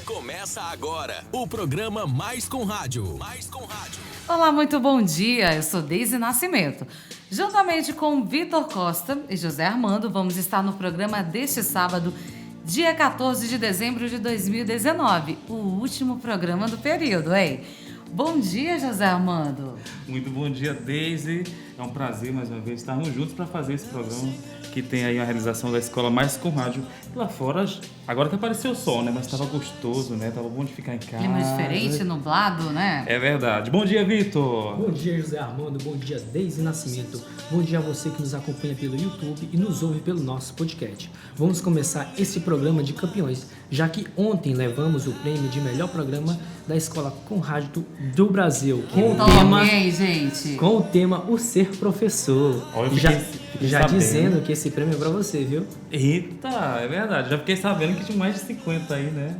Começa agora o programa Mais com Rádio. Olá, muito bom dia. Eu sou Deise Nascimento. Juntamente com Vitor Costa e José Armando, vamos estar no programa deste sábado, dia 14 de dezembro de 2019, o último programa do período, hein? Bom dia, José Armando. Muito bom dia, Deise. É um prazer, mais uma vez, estarmos juntos para fazer esse programa que tem aí a realização da Escola Mais com Rádio. Lá fora, agora até apareceu o sol, né? Mas estava gostoso, né? Tava bom de ficar em casa. Clima diferente, nublado, né? É verdade. Bom dia, Vitor. Bom dia, José Armando. Bom dia, Deise Nascimento. Bom dia a você que nos acompanha pelo YouTube e nos ouve pelo nosso podcast. Vamos começar esse programa de campeões, já que ontem levamos o prêmio de melhor programa da Escola com Rádio do Brasil. Com o tema O Ser Professor. Olha, já dizendo que esse prêmio é pra você, viu? Eita, é verdade. Já fiquei sabendo que tinha mais de 50 aí, né?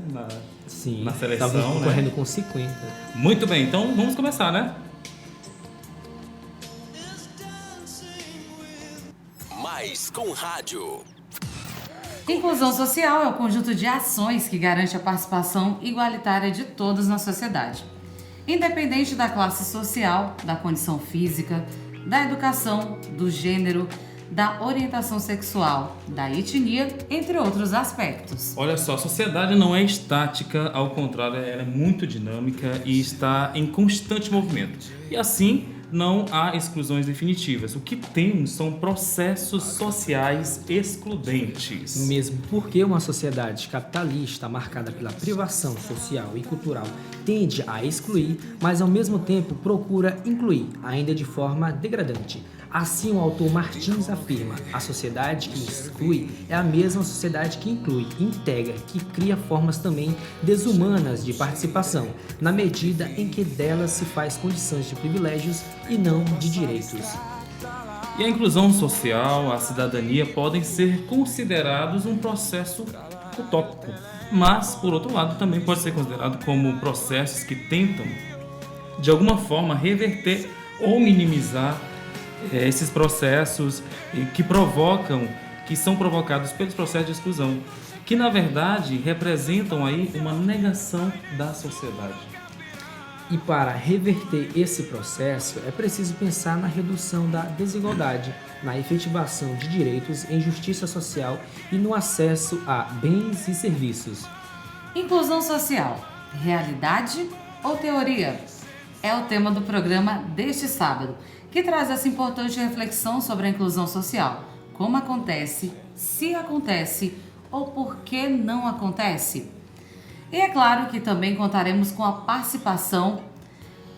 Sim, na seleção, estávamos concorrendo né? com 50. Muito bem, então vamos começar, né? Mais com Rádio. Inclusão social é o conjunto de ações que garante a participação igualitária de todos na sociedade, independente da classe social, da condição física, da educação, do gênero, da orientação sexual, da etnia, entre outros aspectos. Olha só, a sociedade não é estática, ao contrário, ela é muito dinâmica e está em constante movimento. E assim, não há exclusões definitivas. O que temos são processos sociais excludentes. Mesmo porque uma sociedade capitalista marcada pela privação social e cultural tende a excluir, mas ao mesmo tempo procura incluir, ainda de forma degradante. Assim, o autor Martins afirma: a sociedade que exclui é a mesma sociedade que inclui, integra, que cria formas também desumanas de participação, na medida em que delas se faz condições de privilégios e não de direitos. E a inclusão social, a cidadania podem ser considerados um processo utópico, mas, por outro lado, também pode ser considerado como processos que tentam, de alguma forma, reverter ou minimizar esses processos que são provocados pelos processos de exclusão, que na verdade representam aí uma negação da sociedade. E para reverter esse processo, é preciso pensar na redução da desigualdade, na efetivação de direitos em justiça social e no acesso a bens e serviços. Inclusão social, realidade ou teoria? É o tema do programa deste sábado, que traz essa importante reflexão sobre a inclusão social. Como acontece, se acontece ou por que não acontece. E é claro que também contaremos com a participação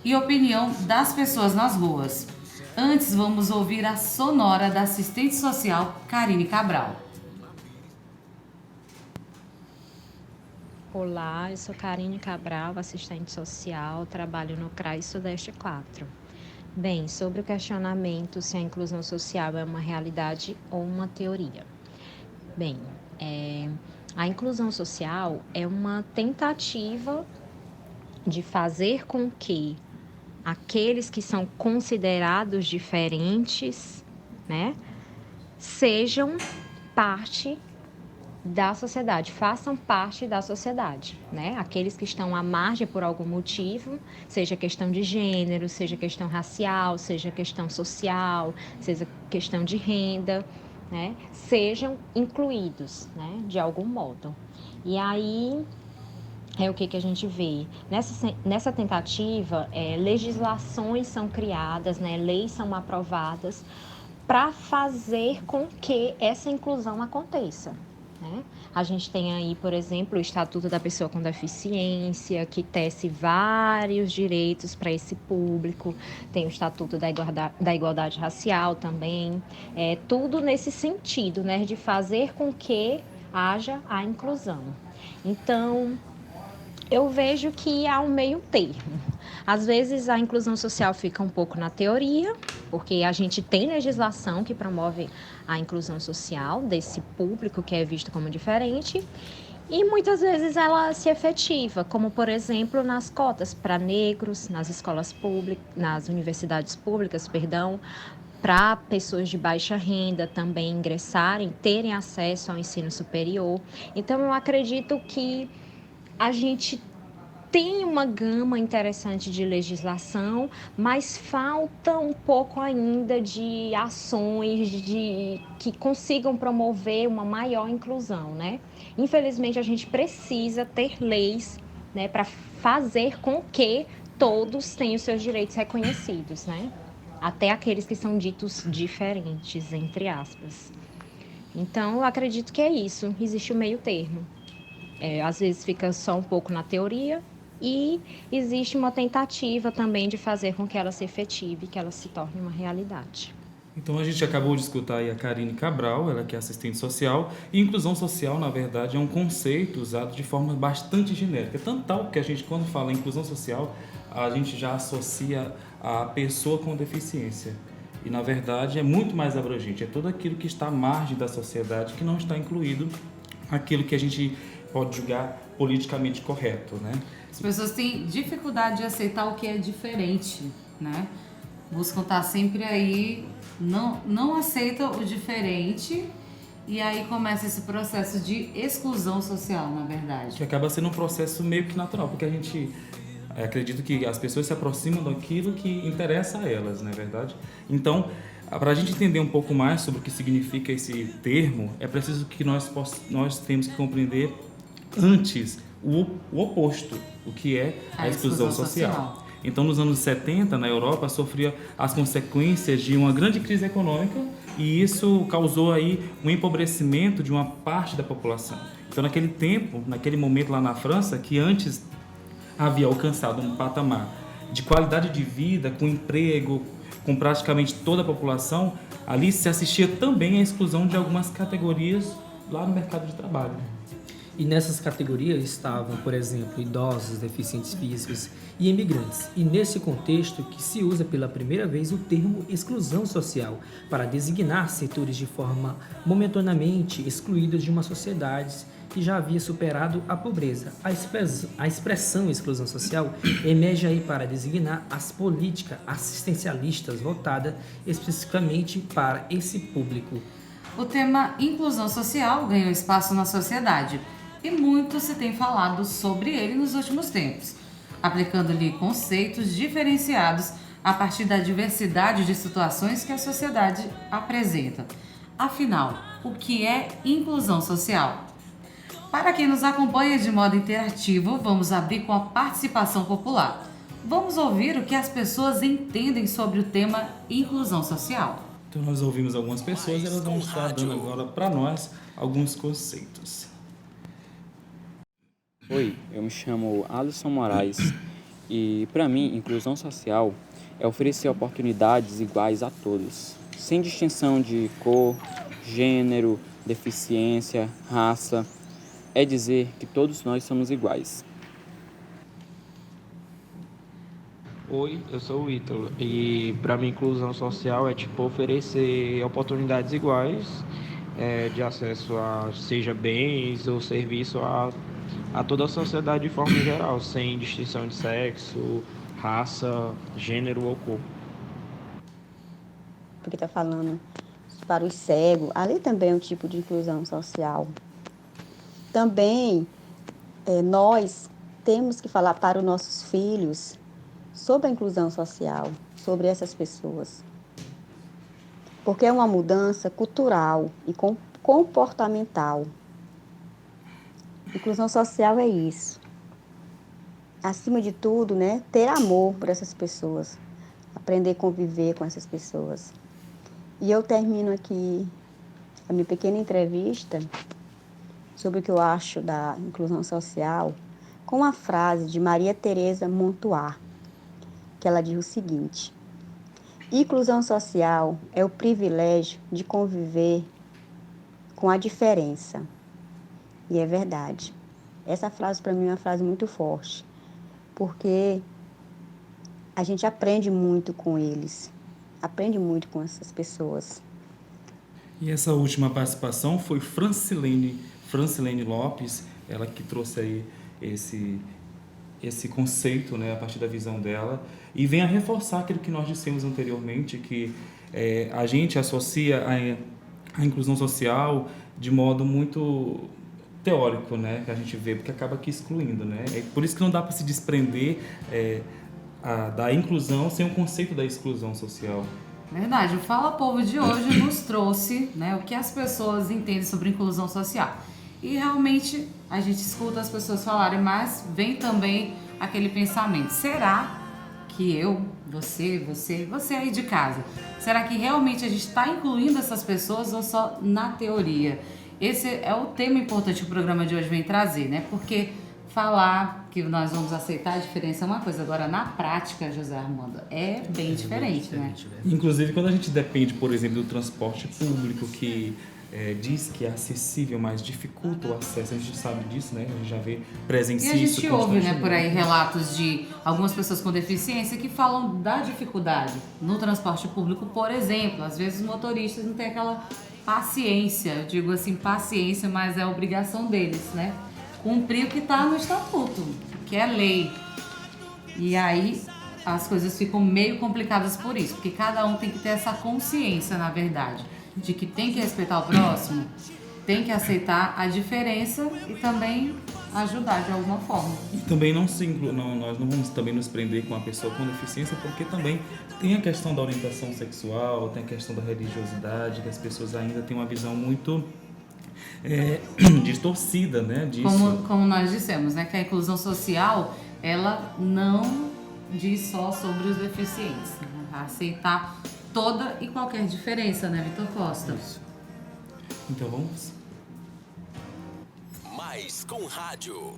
e opinião das pessoas nas ruas. Antes, vamos ouvir a sonora da assistente social Karine Cabral. Olá, eu sou Karine Cabral, assistente social, trabalho no CRAS Sudeste 4. Bem, sobre o questionamento se a inclusão social é uma realidade ou uma teoria. Bem, a inclusão social é uma tentativa de fazer com que aqueles que são considerados diferentes, né, sejam parte da sociedade, façam parte da sociedade, né? Aqueles que estão à margem por algum motivo, seja questão de gênero, seja questão racial, seja questão social, seja questão de renda, né? Sejam incluídos, né? De algum modo. E aí é o que a gente vê. Nessa tentativa, legislações são criadas, né? Leis são aprovadas para fazer com que essa inclusão aconteça. A gente tem aí, por exemplo, o Estatuto da Pessoa com Deficiência, que tece vários direitos para esse público. Tem o Estatuto da Igualdade Racial também. Tudo nesse sentido, né, de fazer com que haja a inclusão. Então, eu vejo que há um meio termo. Às vezes a inclusão social fica um pouco na teoria, porque a gente tem legislação que promove a inclusão social desse público que é visto como diferente, e muitas vezes ela se efetiva, como por exemplo nas cotas para negros, nas escolas públicas, nas universidades públicas, para pessoas de baixa renda também ingressarem, terem acesso ao ensino superior. Então eu acredito que a gente tem uma gama interessante de legislação, mas falta um pouco ainda de ações que consigam promover uma maior inclusão, né? Infelizmente, a gente precisa ter leis, né, para fazer com que todos tenham seus direitos reconhecidos, né? Até aqueles que são ditos diferentes, entre aspas. Então, eu acredito que é isso, existe o meio termo. Às vezes fica só um pouco na teoria e existe uma tentativa também de fazer com que ela se efetive, que ela se torne uma realidade. Então a gente acabou de escutar aí a Karine Cabral, ela que é assistente social, e inclusão social, na verdade, é um conceito usado de forma bastante genérica, tanto tal que a gente, quando fala em inclusão social, a gente já associa a pessoa com deficiência. E, na verdade, é muito mais abrangente, é tudo aquilo que está à margem da sociedade, que não está incluído aquilo que a gente pode julgar politicamente correto, né? As pessoas têm dificuldade de aceitar o que é diferente, né? Buscam estar sempre aí, não aceitam o diferente e aí começa esse processo de exclusão social, na verdade. Que acaba sendo um processo meio que natural, porque a gente acredita que as pessoas se aproximam daquilo que interessa a elas, não é verdade? Então, para a gente entender um pouco mais sobre o que significa esse termo, é preciso que nós temos que compreender antes o oposto, o que é a exclusão social. Então, nos anos 70, na Europa, sofria as consequências de uma grande crise econômica e isso causou aí um empobrecimento de uma parte da população. Então, naquele tempo, naquele momento lá na França, que antes havia alcançado um patamar de qualidade de vida, com emprego, com praticamente toda a população, ali se assistia também à exclusão de algumas categorias lá no mercado de trabalho. E nessas categorias estavam, por exemplo, idosos, deficientes físicos e imigrantes. E nesse contexto que se usa pela primeira vez o termo exclusão social para designar setores de forma momentaneamente excluídos de uma sociedade que já havia superado a pobreza. A expressão exclusão social emerge aí para designar as políticas assistencialistas voltadas especificamente para esse público. O tema inclusão social ganhou espaço na sociedade e muito se tem falado sobre ele nos últimos tempos, aplicando-lhe conceitos diferenciados a partir da diversidade de situações que a sociedade apresenta. Afinal, o que é inclusão social? Para quem nos acompanha de modo interativo, vamos abrir com a participação popular. Vamos ouvir o que as pessoas entendem sobre o tema inclusão social. Então nós ouvimos algumas pessoas e elas vão estar dando agora para nós alguns conceitos. Oi, eu me chamo Alisson Moraes e para mim inclusão social é oferecer oportunidades iguais a todos, sem distinção de cor, gênero, deficiência, raça. É dizer que todos nós somos iguais. Oi, eu sou o Ítalo e para mim inclusão social é oferecer oportunidades iguais de acesso a seja bens ou serviço a toda a sociedade de forma geral, sem distinção de sexo, raça, gênero ou cor. Porque está falando para os cegos, ali também é um tipo de inclusão social. Também nós temos que falar para os nossos filhos sobre a inclusão social, sobre essas pessoas. Porque é uma mudança cultural e comportamental. Inclusão social é isso. Acima de tudo, né, ter amor por essas pessoas, aprender a conviver com essas pessoas. E eu termino aqui a minha pequena entrevista sobre o que eu acho da inclusão social com uma frase de Maria Teresa Montoar, que ela diz o seguinte: inclusão social é o privilégio de conviver com a diferença. E é verdade. Essa frase para mim é uma frase muito forte, porque a gente aprende muito com eles, aprende muito com essas pessoas. E essa última participação foi Francilene Lopes, ela que trouxe aí esse conceito, né, a partir da visão dela, e vem a reforçar aquilo que nós dissemos anteriormente, que a gente associa a inclusão social de modo muito teórico, né, que a gente vê, porque acaba aqui excluindo, né? É por isso que não dá para se desprender da inclusão sem o conceito da exclusão social. Verdade, o Fala Povo de hoje nos trouxe, né, o que as pessoas entendem sobre inclusão social. E realmente a gente escuta as pessoas falarem, mas vem também aquele pensamento: será que eu, você aí de casa, será que realmente a gente está incluindo essas pessoas ou só na teoria? Esse é o tema importante que o programa de hoje vem trazer, né? Porque falar que nós vamos aceitar a diferença é uma coisa, agora na prática, José Armando, é bem diferente, né? Inclusive, quando a gente depende, por exemplo, do transporte público, que diz que é acessível, mas dificulta o acesso, a gente sabe disso, né? A gente já vê, presencia isso. E a isso gente ouve, né, por aí relatos de algumas pessoas com deficiência que falam da dificuldade no transporte público, por exemplo. Às vezes os motoristas não têm aquela paciência, eu digo assim, paciência, mas é a obrigação deles, né? Cumprir o que está no estatuto, que é lei. E aí as coisas ficam meio complicadas por isso, porque cada um tem que ter essa consciência, na verdade, de que tem que respeitar o próximo, tem que aceitar a diferença e também ajudar de alguma forma. E também nós não vamos também nos prender com a pessoa com deficiência, porque também tem a questão da orientação sexual, tem a questão da religiosidade, que as pessoas ainda têm uma visão muito distorcida, né, disso. Como nós dissemos, né, que a inclusão social, ela não diz só sobre os deficientes, né? Aceitar toda e qualquer diferença, né, Vitor Costa? Isso. Então vamos. Mais com rádio.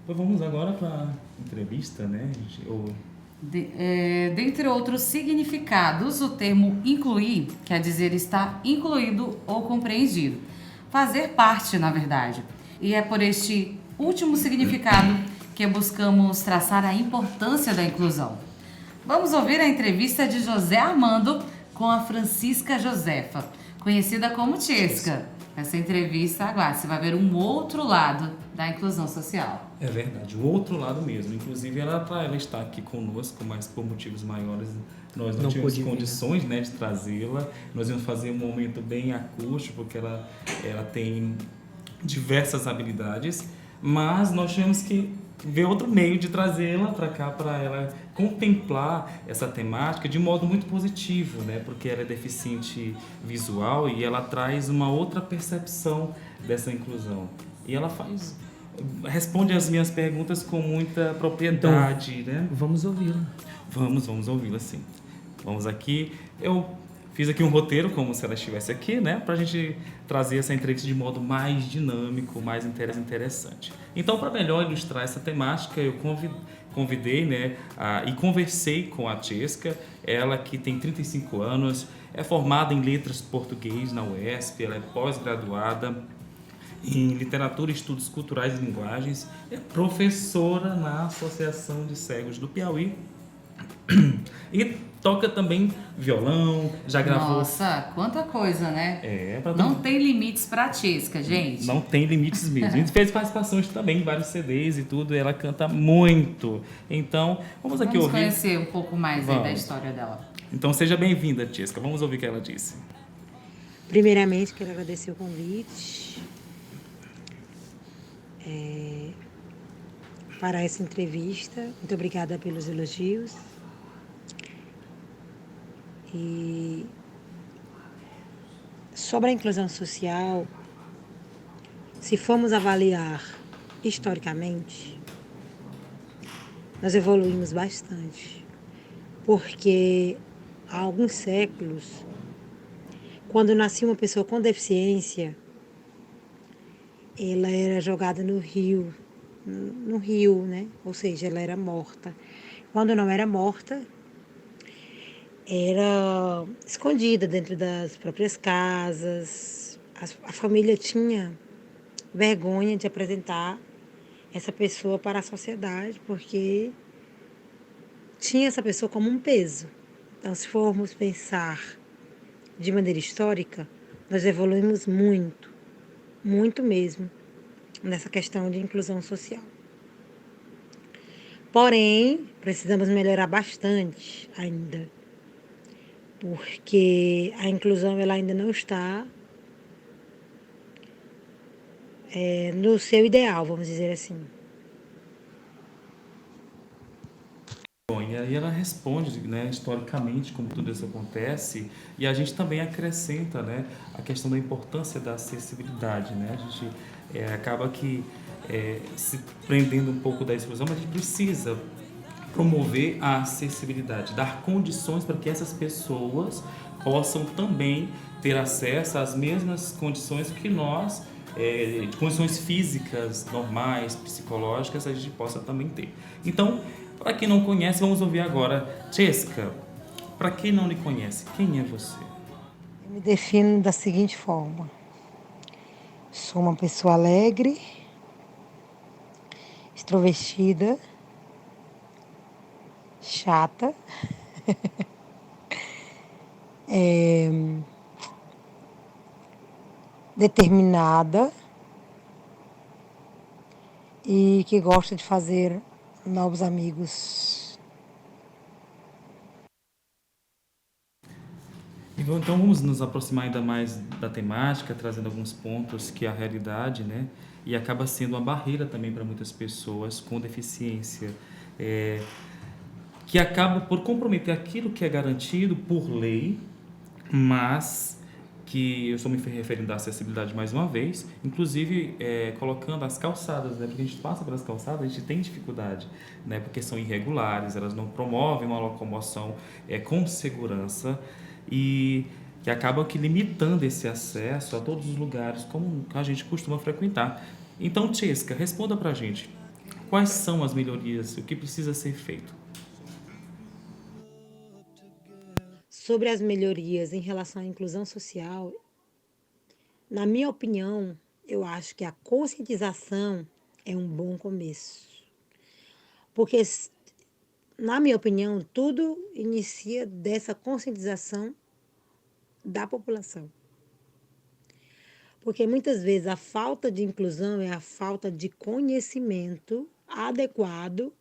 Então vamos agora para a entrevista, né? Dentre outros significados, o termo incluir quer dizer estar incluído ou compreendido. Fazer parte, na verdade. E é por este último significado que buscamos traçar a importância da inclusão. Vamos ouvir a entrevista de José Armando com a Francisca Josefa, conhecida como Tiesca. Essa entrevista, aguarde, você vai ver um outro lado da inclusão social. É verdade, o outro lado mesmo. Inclusive, ela está aqui conosco, mas por motivos maiores nós não tínhamos condições, né, de trazê-la. Nós íamos fazer um momento bem acústico, porque ela tem diversas habilidades, mas nós tivemos que ver outro meio de trazê-la para cá, para ela contemplar essa temática de modo muito positivo, né? Porque ela é deficiente visual e ela traz uma outra percepção dessa inclusão. E ela responde as minhas perguntas com muita propriedade, então, né? Vamos ouvi-la. Vamos ouvi-la, sim. Vamos aqui. Eu fiz aqui um roteiro, como se ela estivesse aqui, né? Para a gente trazer essa entrevista de modo mais dinâmico, mais interessante. Então, para melhor ilustrar essa temática, eu convidei, né, e conversei com a Tiesca, ela que tem 35 anos, é formada em Letras Português na UESP, ela é pós-graduada em Literatura e Estudos Culturais e Linguagens, é professora na Associação de Cegos do Piauí e toca também violão, já gravou... Nossa, quanta coisa, né? Não Não tem limites pra Tiesca, gente. Não tem limites mesmo. A gente fez participações também em vários CDs e tudo, e ela canta muito. Então, vamos aqui ouvir. Vamos conhecer um pouco mais aí da história dela. Então, seja bem-vinda, Tiesca. Vamos ouvir o que ela disse. Primeiramente, quero agradecer o convite para essa entrevista. Muito obrigada pelos elogios. E sobre a inclusão social, se formos avaliar historicamente, nós evoluímos bastante, porque há alguns séculos, quando nascia uma pessoa com deficiência, ela era jogada no rio, né? Ou seja, ela era morta. Quando não era morta, era escondida dentro das próprias casas. A família tinha vergonha de apresentar essa pessoa para a sociedade, porque tinha essa pessoa como um peso. Então, se formos pensar de maneira histórica, nós evoluímos muito, muito mesmo, nessa questão de inclusão social. Porém, precisamos melhorar bastante ainda, porque a inclusão ela ainda não está no seu ideal, vamos dizer assim. Bom, e aí ela responde, né, historicamente como tudo isso acontece, e a gente também acrescenta, né, a questão da importância da acessibilidade, né? A gente acaba que se prendendo um pouco da exclusão, mas a gente precisa promover a acessibilidade, dar condições para que essas pessoas possam também ter acesso às mesmas condições que nós, condições físicas normais, psicológicas, a gente possa também ter. Então, para quem não conhece, vamos ouvir agora Chesca. Para quem não lhe conhece, quem é você? Eu me defino da seguinte forma: sou uma pessoa alegre, extrovertida, chata, determinada e que gosta de fazer novos amigos. Então vamos nos aproximar ainda mais da temática, trazendo alguns pontos que é a realidade, né? E acaba sendo uma barreira também para muitas pessoas com deficiência, que acaba por comprometer aquilo que é garantido por lei, mas que eu estou me referindo à acessibilidade mais uma vez, inclusive colocando as calçadas, né? Porque a gente passa pelas calçadas, a gente tem dificuldade, né? Porque são irregulares, elas não promovem uma locomoção com segurança e que acabam que limitando esse acesso a todos os lugares como a gente costuma frequentar. Então, Chesca, responda pra gente, quais são as melhorias, o que precisa ser feito? Sobre as melhorias em relação à inclusão social, na minha opinião, eu acho que a conscientização é um bom começo. Porque, na minha opinião, tudo inicia dessa conscientização da população. Porque muitas vezes a falta de inclusão é a falta de conhecimento adequado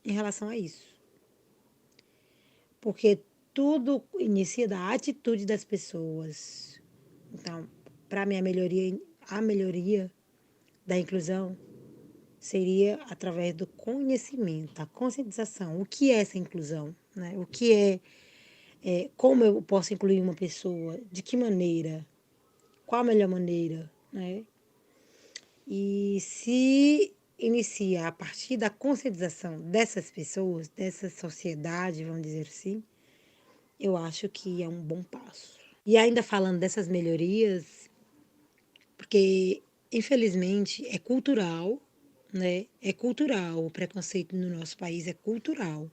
em relação a isso. Porque tudo inicia da atitude das pessoas. Então, para mim, a melhoria da inclusão seria através do conhecimento, a conscientização. O que é essa inclusão? Né? O que como eu posso incluir uma pessoa? De que maneira? Qual a melhor maneira? Né? E se inicia a partir da conscientização dessas pessoas, dessa sociedade, vamos dizer assim, eu acho que é um bom passo. E ainda falando dessas melhorias, porque infelizmente é cultural, né? É cultural, o preconceito no nosso país é cultural.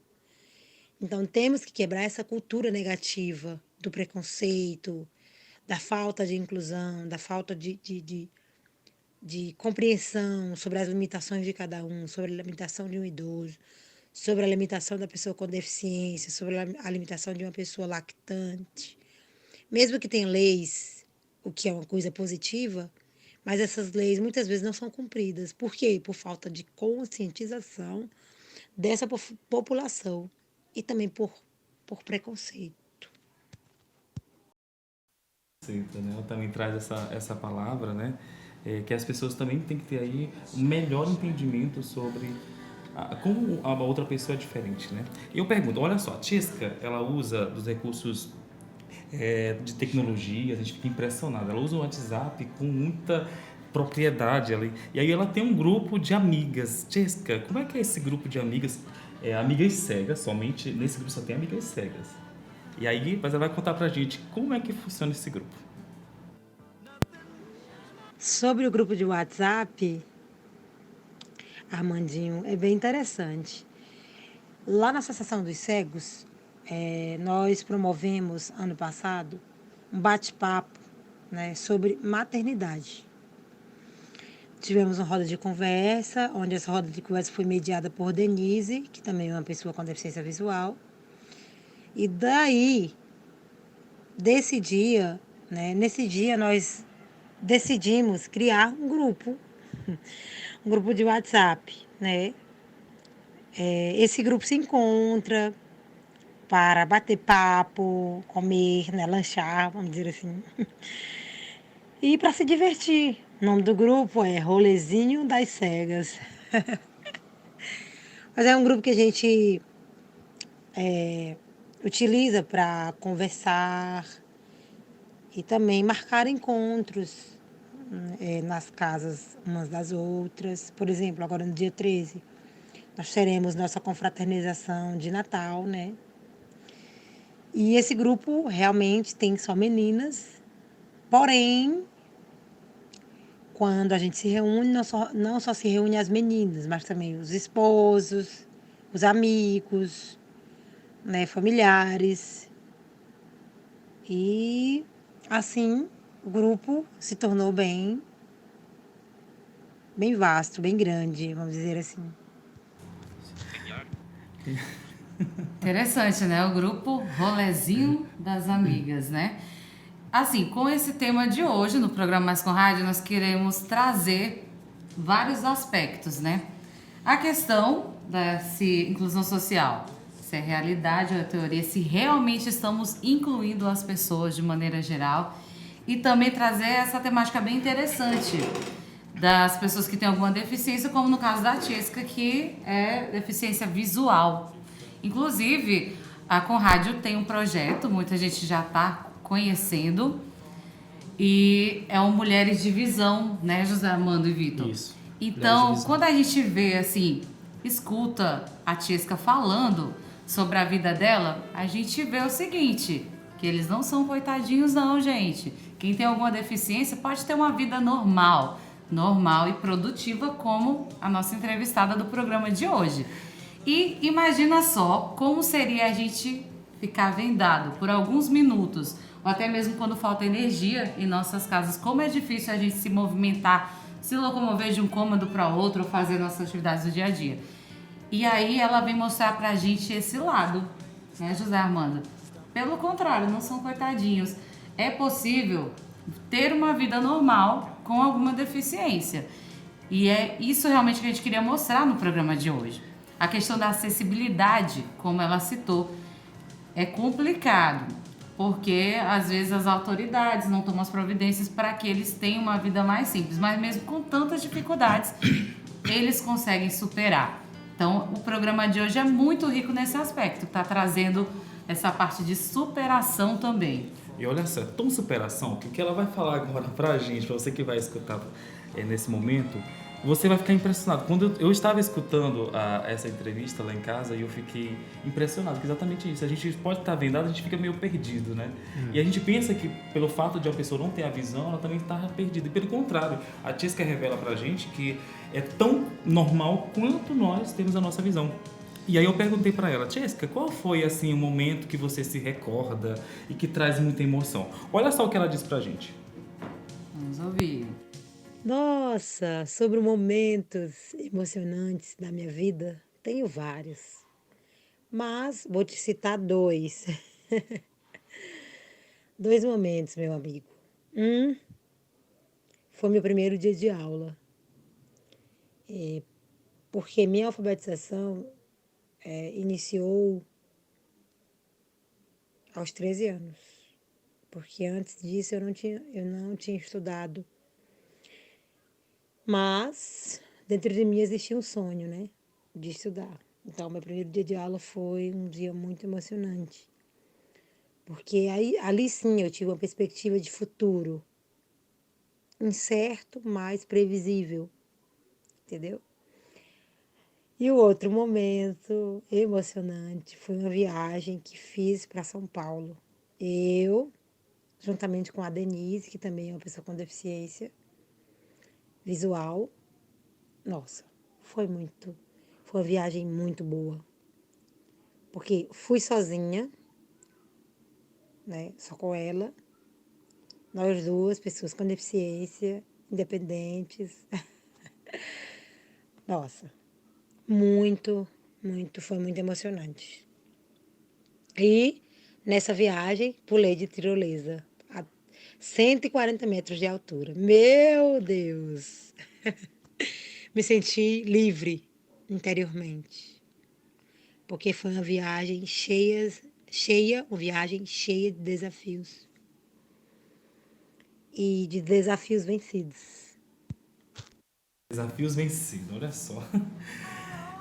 Então temos que quebrar essa cultura negativa do preconceito, da falta de inclusão, da falta de compreensão sobre as limitações de cada um, sobre a limitação de um idoso, sobre a limitação da pessoa com deficiência, sobre a limitação de uma pessoa lactante. Mesmo que tenha leis, o que é uma coisa positiva, mas essas leis muitas vezes não são cumpridas. Por quê? Por falta de conscientização dessa população e também por preconceito. Né? Ela também traz essa palavra, né? Que as pessoas também têm que ter aí um melhor entendimento sobre como a outra pessoa é diferente, né? E eu pergunto, olha só, a Chesca, ela usa dos recursos de tecnologia, a gente fica impressionado, ela usa o WhatsApp com muita propriedade ali, e aí ela tem um grupo de amigas. Chesca, como é que é esse grupo de amigas? Amigas cegas, somente nesse grupo só tem amigas cegas. E aí, depois ela vai contar pra gente como é que funciona esse grupo. Sobre o grupo de WhatsApp, Armandinho, é bem interessante. Lá na Associação dos Cegos, nós promovemos, ano passado, um bate-papo, né, sobre maternidade. Tivemos uma roda de conversa, onde essa roda de conversa foi mediada por Denise, que também é uma pessoa com deficiência visual. E daí, nesse dia nós decidimos criar um grupo de WhatsApp, né? Esse grupo se encontra para bater papo, comer, né, lanchar, vamos dizer assim, e para se divertir, O nome do grupo é Rolezinho das Cegas. Mas é um grupo que a gente utiliza para conversar e também marcar encontros nas casas umas das outras. Por exemplo, agora no dia 13, nós teremos nossa confraternização de Natal, né? E esse grupo realmente tem só meninas, porém, quando a gente se reúne, não só se reúne as meninas, mas também os esposos, os amigos, né, familiares. E assim, o grupo se tornou bem vasto, bem grande, vamos dizer assim. Interessante, né? O grupo Rolezinho das Amigas, né? Assim, com esse tema de hoje, no programa Mais com Rádio, nós queremos trazer vários aspectos, né? A questão da inclusão social, se é realidade ou é teoria, se realmente estamos incluindo as pessoas de maneira geral, e também trazer essa temática bem interessante das pessoas que têm alguma deficiência, como no caso da Tiesca, que é deficiência visual. Inclusive, a Conrádio tem um projeto, muita gente já está conhecendo, e é o Mulheres de Visão, né, José Armando e Vitor? Isso. Então, quando a gente vê, assim, escuta a Tiesca falando sobre a vida dela, a gente vê o seguinte, que eles não são coitadinhos não, gente. Quem tem alguma deficiência pode ter uma vida normal e produtiva, como a nossa entrevistada do programa de hoje. E imagina só como seria a gente ficar vendado por alguns minutos, ou até mesmo quando falta energia em nossas casas, como é difícil a gente se movimentar, se locomover de um cômodo para outro, ou fazer nossas atividades do dia a dia. E aí ela vem mostrar pra gente esse lado, né, José Armando? Pelo contrário, não são coitadinhos. É possível ter uma vida normal com alguma deficiência. E é isso realmente que a gente queria mostrar no programa de hoje. A questão da acessibilidade, como ela citou, é complicado, porque às vezes as autoridades não tomam as providências para que eles tenham uma vida mais simples, mas mesmo com tantas dificuldades, eles conseguem superar. Então, o programa de hoje é muito rico nesse aspecto, está trazendo essa parte de superação também. E olha só, é tão superação que o que ela vai falar agora pra gente, pra você que vai escutar nesse momento, você vai ficar impressionado. Quando eu estava escutando essa entrevista lá em casa, eu fiquei impressionado, que exatamente isso. A gente pode estar vendado, a gente fica meio perdido, né? E a gente pensa que pelo fato de uma pessoa não ter a visão, ela também está perdida. E pelo contrário, a Tiesca revela pra gente que é tão normal quanto nós temos a nossa visão. E aí eu perguntei pra ela, Tiesca, qual foi assim o momento que você se recorda e que traz muita emoção? Olha só o que ela disse pra gente. Vamos ouvir. Nossa, sobre momentos emocionantes da minha vida, tenho vários. Mas vou te citar dois. Dois momentos, meu amigo. Foi meu primeiro dia de aula. Porque minha alfabetização iniciou aos 13 anos. Porque antes disso eu não tinha estudado. Mas dentro de mim existia um sonho, né? De estudar. Então, meu primeiro dia de aula foi um dia muito emocionante. Porque ali sim eu tive uma perspectiva de futuro. Incerto, mas previsível. Entendeu? E o outro momento emocionante foi uma viagem que fiz para São Paulo. Eu, juntamente com a Denise, que também é uma pessoa com deficiência visual. Nossa, foi uma viagem muito boa. Porque fui sozinha, né, só com ela. Nós duas, pessoas com deficiência, independentes. Nossa, foi muito emocionante. E nessa viagem, pulei de tirolesa a 140 metros de altura. Meu Deus! Me senti livre interiormente. Porque foi uma viagem uma viagem cheia de desafios. E de desafios vencidos. Desafios vencidos, olha só.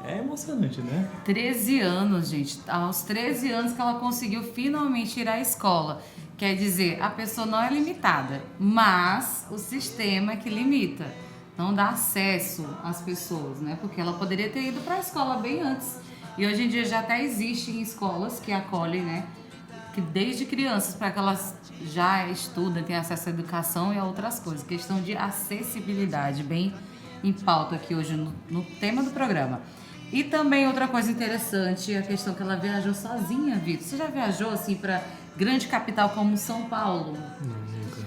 É emocionante, né? 13 anos, gente. Aos 13 anos que ela conseguiu finalmente ir à escola. Quer dizer, a pessoa não é limitada, mas o sistema é que limita. Não dá acesso às pessoas, né? Porque ela poderia ter ido para a escola bem antes. E hoje em dia já até existem escolas que acolhem, né? Que desde crianças, para que elas já estudem, tenham acesso à educação e a outras coisas. Questão de acessibilidade, bem em pauta aqui hoje no tema do programa. E também outra coisa interessante, a questão que ela viajou sozinha, Vitor. Você já viajou assim para grande capital como São Paulo? Não, nunca.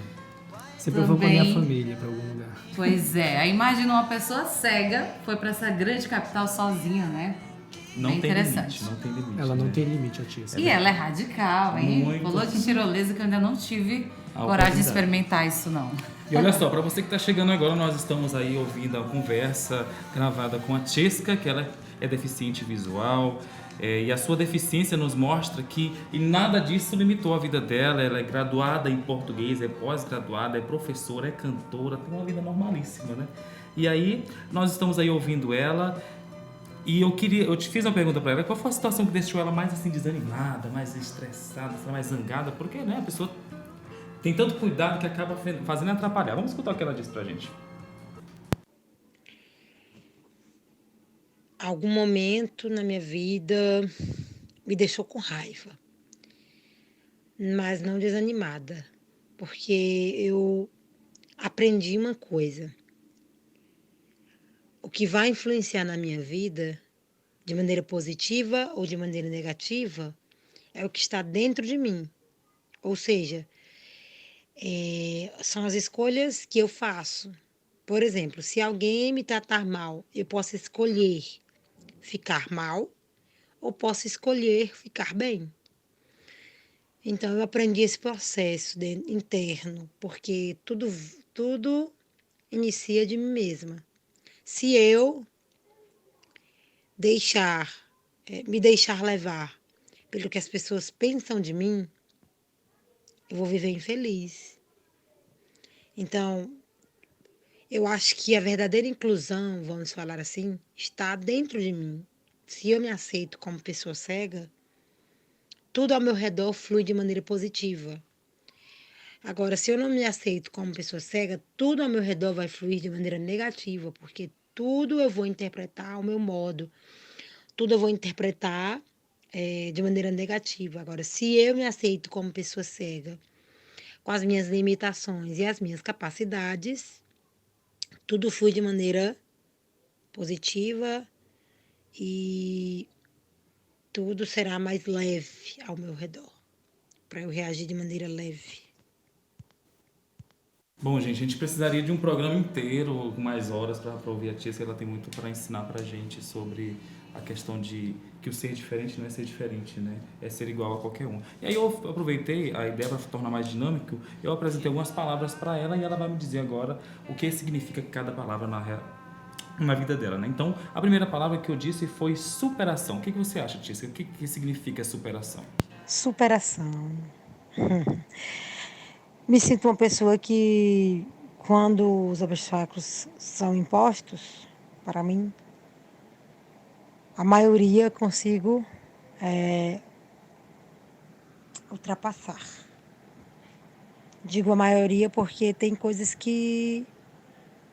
Sempre eu vou com a minha família para algum lugar. Pois é, aí imagina uma pessoa cega foi para essa grande capital sozinha, né? Não Bem tem interessante. limite, não tem limite. Ela não né? tem limite, a tia. E ela é radical, hein? Muito. Falou de tirolesa que eu ainda não tive A coragem de oportunidade. experimentar isso, não. E olha só, para você que está chegando agora, nós estamos aí ouvindo a conversa gravada com a Tcheska, que ela é deficiente visual, e a sua deficiência nos mostra que e nada disso limitou a vida dela. Ela é graduada em português, é pós-graduada, é professora, é cantora, tem uma vida normalíssima, né? E aí, nós estamos aí ouvindo ela. E eu te fiz uma pergunta para ela, qual foi a situação que deixou ela mais assim desanimada, mais estressada, mais zangada? Porque, né, a pessoa tem tanto cuidado que acaba fazendo atrapalhar. Vamos escutar o que ela disse pra gente. Algum momento na minha vida me deixou com raiva, mas não desanimada, porque eu aprendi uma coisa. O que vai influenciar na minha vida, de maneira positiva ou de maneira negativa, é o que está dentro de mim. Ou seja, são as escolhas que eu faço. Por exemplo, se alguém me tratar mal, eu posso escolher ficar mal ou posso escolher ficar bem. Então, eu aprendi esse processo interno, porque tudo inicia de mim mesma. Se eu me deixar levar pelo que as pessoas pensam de mim, eu vou viver infeliz. Então, eu acho que a verdadeira inclusão, vamos falar assim, está dentro de mim. Se eu me aceito como pessoa cega, tudo ao meu redor flui de maneira positiva. Agora, se eu não me aceito como pessoa cega, tudo ao meu redor vai fluir de maneira negativa, porque tudo eu vou interpretar ao meu modo, tudo eu vou interpretar de maneira negativa. Agora, se eu me aceito como pessoa cega, com as minhas limitações e as minhas capacidades, tudo flui de maneira positiva e tudo será mais leve ao meu redor, para eu reagir de maneira leve. Bom, gente, a gente precisaria de um programa inteiro, com mais horas, para ouvir a Tia, que ela tem muito para ensinar pra gente sobre a questão de que o ser diferente não é ser diferente, né? É ser igual a qualquer um. E aí eu aproveitei a ideia para tornar mais dinâmico, eu apresentei algumas palavras para ela e ela vai me dizer agora o que significa cada palavra na vida dela, né? Então, a primeira palavra que eu disse foi superação. O que você acha, Tia? O que significa superação? Superação. Me sinto uma pessoa que, quando os obstáculos são impostos para mim, a maioria consigo ultrapassar. Digo a maioria porque tem coisas que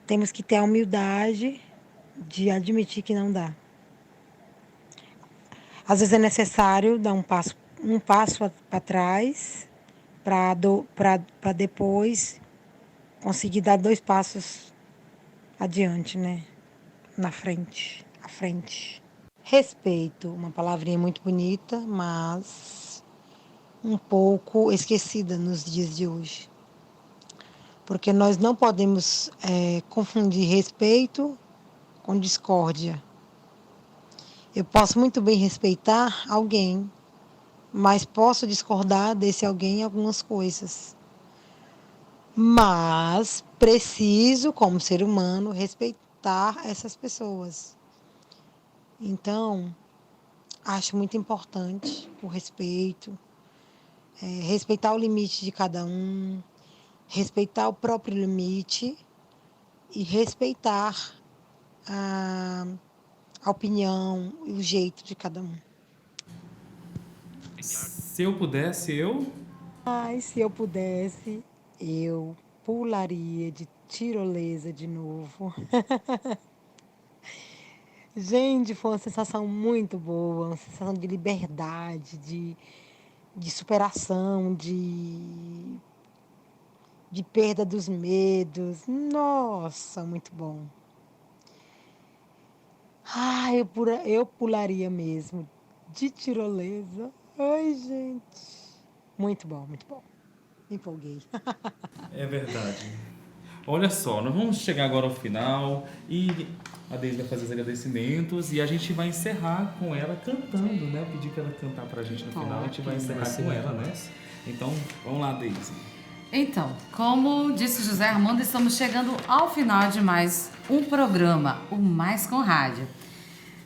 temos que ter a humildade de admitir que não dá. Às vezes é necessário dar um passo para trás para depois conseguir dar 2 passos adiante, né? À frente. Respeito, uma palavrinha muito bonita, mas um pouco esquecida nos dias de hoje. Porque nós não podemos confundir respeito com discórdia. Eu posso muito bem respeitar alguém, mas posso discordar desse alguém em algumas coisas. Mas preciso, como ser humano, respeitar essas pessoas. Então, acho muito importante o respeito, respeitar o limite de cada um, respeitar o próprio limite e respeitar a opinião e o jeito de cada um. Se eu pudesse, eu... Ai, se eu pudesse, eu pularia de tirolesa de novo. Gente, foi uma sensação muito boa, uma sensação de liberdade, de superação, de perda dos medos. Nossa, muito bom. Ai, eu pularia mesmo de tirolesa. Ai, gente. Muito bom, muito bom. Me empolguei. É verdade. Olha só, nós vamos chegar agora ao final e a Deise vai fazer os agradecimentos e a gente vai encerrar com ela cantando, né? Eu pedi para ela cantar pra gente no final, a gente vai encerrar com ela, né? Então, vamos lá, Deise. Então, como disse José Armando, estamos chegando ao final de mais um programa, o Mais com Rádio.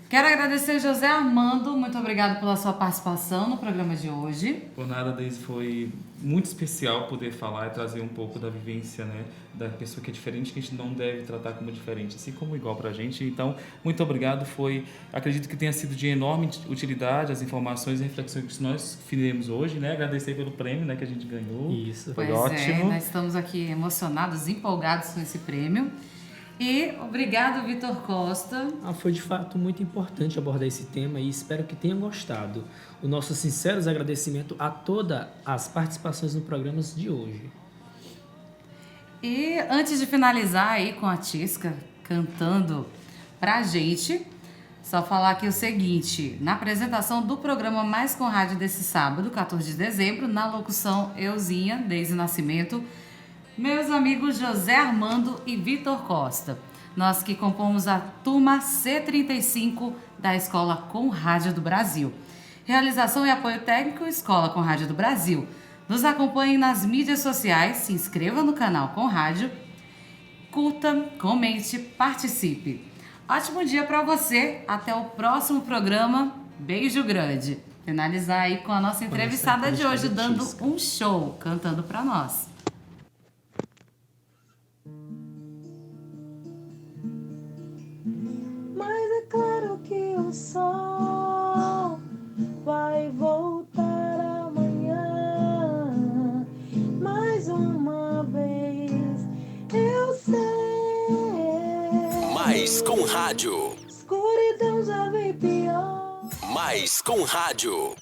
Quero agradecer José Armando, muito obrigado pela sua participação no programa de hoje. Por nada, Deise, foi muito especial poder falar e trazer um pouco da vivência, né, da pessoa que é diferente, que a gente não deve tratar como diferente, assim como igual pra gente. Então, muito obrigado, acredito que tenha sido de enorme utilidade as informações e reflexões que nós fizemos hoje, né, agradecer pelo prêmio, né, que a gente ganhou. Isso. Foi pois ótimo. Nós estamos aqui emocionados, empolgados com esse prêmio. E obrigado, Vitor Costa. Foi de fato muito importante abordar esse tema e espero que tenham gostado. O nosso sinceros agradecimento a todas as participações no programa de hoje. E antes de finalizar aí com a Tisca cantando pra gente, só falar aqui o seguinte: na apresentação do programa Mais com Rádio desse sábado, 14 de dezembro, na locução Euzinha, Deise Nascimento, meus amigos José Armando e Vitor Costa, nós que compomos a turma C35 da Escola Com Rádio do Brasil. Realização e apoio técnico Escola Com Rádio do Brasil. Nos acompanhe nas mídias sociais, se inscreva no canal Com Rádio, curta, comente, participe. Ótimo dia para você, até o próximo programa, beijo grande. Finalizar aí com a nossa entrevistada de hoje, dando um show, cantando para nós. Mas é claro que o sol vai voltar amanhã. Mais uma vez eu sei. Mais com Rádio. Escuridão já veio pior. Mais com Rádio.